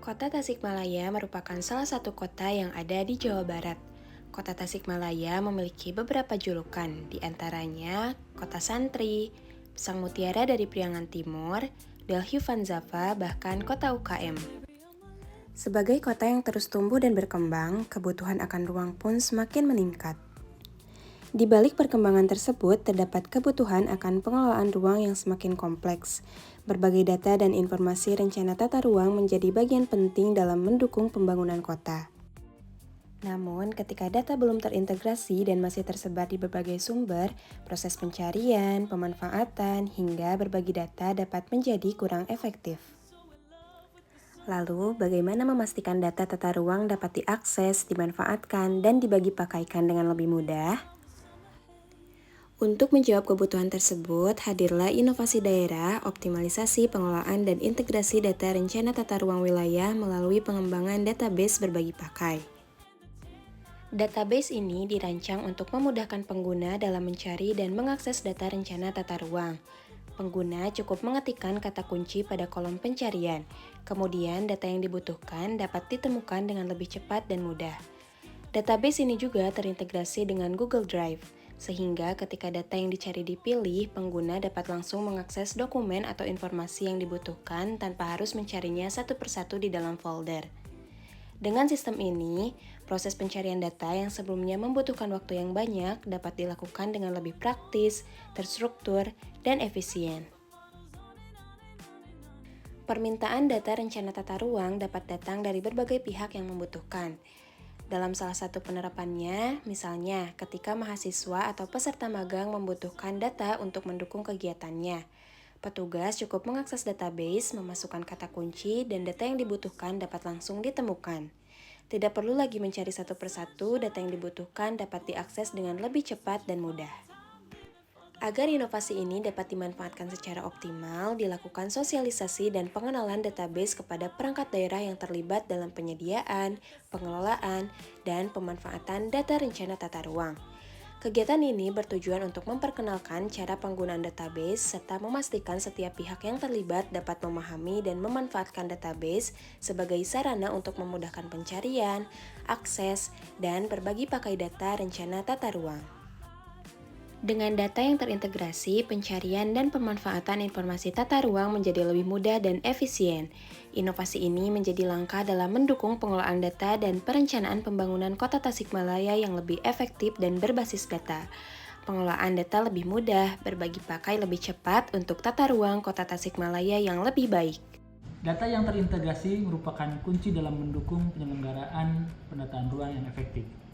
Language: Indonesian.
Kota Tasikmalaya merupakan salah satu kota yang ada di Jawa Barat. Kota Tasikmalaya memiliki beberapa julukan, di antaranya Kota Santri, Sang Mutiara dari Priangan Timur, Delhi Vanzava, bahkan Kota UKM. Sebagai kota yang terus tumbuh dan berkembang, kebutuhan akan ruang pun semakin meningkat. Di balik perkembangan tersebut, terdapat kebutuhan akan pengelolaan ruang yang semakin kompleks. Berbagai data dan informasi rencana tata ruang menjadi bagian penting dalam mendukung pembangunan kota. Namun, ketika data belum terintegrasi dan masih tersebar di berbagai sumber, proses pencarian, pemanfaatan, hingga berbagi data dapat menjadi kurang efektif. Lalu, bagaimana memastikan data tata ruang dapat diakses, dimanfaatkan, dan dibagi pakaikan dengan lebih mudah? Untuk menjawab kebutuhan tersebut, hadirlah inovasi daerah, optimalisasi pengelolaan dan integrasi data rencana tata ruang wilayah melalui pengembangan database berbagi pakai. Database ini dirancang untuk memudahkan pengguna dalam mencari dan mengakses data rencana tata ruang. Pengguna cukup mengetikkan kata kunci pada kolom pencarian, kemudian data yang dibutuhkan dapat ditemukan dengan lebih cepat dan mudah. Database ini juga terintegrasi dengan Google Drive, sehingga ketika data yang dicari dipilih, pengguna dapat langsung mengakses dokumen atau informasi yang dibutuhkan tanpa harus mencarinya satu persatu di dalam folder. Dengan sistem ini, proses pencarian data yang sebelumnya membutuhkan waktu yang banyak dapat dilakukan dengan lebih praktis, terstruktur, dan efisien. Permintaan data rencana tata ruang dapat datang dari berbagai pihak yang membutuhkan. Dalam salah satu penerapannya, misalnya ketika mahasiswa atau peserta magang membutuhkan data untuk mendukung kegiatannya, petugas cukup mengakses database, memasukkan kata kunci, dan data yang dibutuhkan dapat langsung ditemukan. Tidak perlu lagi mencari satu persatu, data yang dibutuhkan dapat diakses dengan lebih cepat dan mudah. Agar inovasi ini dapat dimanfaatkan secara optimal, dilakukan sosialisasi dan pengenalan database kepada perangkat daerah yang terlibat dalam penyediaan, pengelolaan, dan pemanfaatan data rencana tata ruang. Kegiatan ini bertujuan untuk memperkenalkan cara penggunaan database serta memastikan setiap pihak yang terlibat dapat memahami dan memanfaatkan database sebagai sarana untuk memudahkan pencarian, akses, dan berbagi pakai data rencana tata ruang. Dengan data yang terintegrasi, pencarian dan pemanfaatan informasi tata ruang menjadi lebih mudah dan efisien. Inovasi ini menjadi langkah dalam mendukung pengelolaan data dan perencanaan pembangunan Kota Tasikmalaya yang lebih efektif dan berbasis data. Pengelolaan data lebih mudah, berbagi pakai lebih cepat untuk tata ruang Kota Tasikmalaya yang lebih baik. Data yang terintegrasi merupakan kunci dalam mendukung penyelenggaraan penataan ruang yang efektif.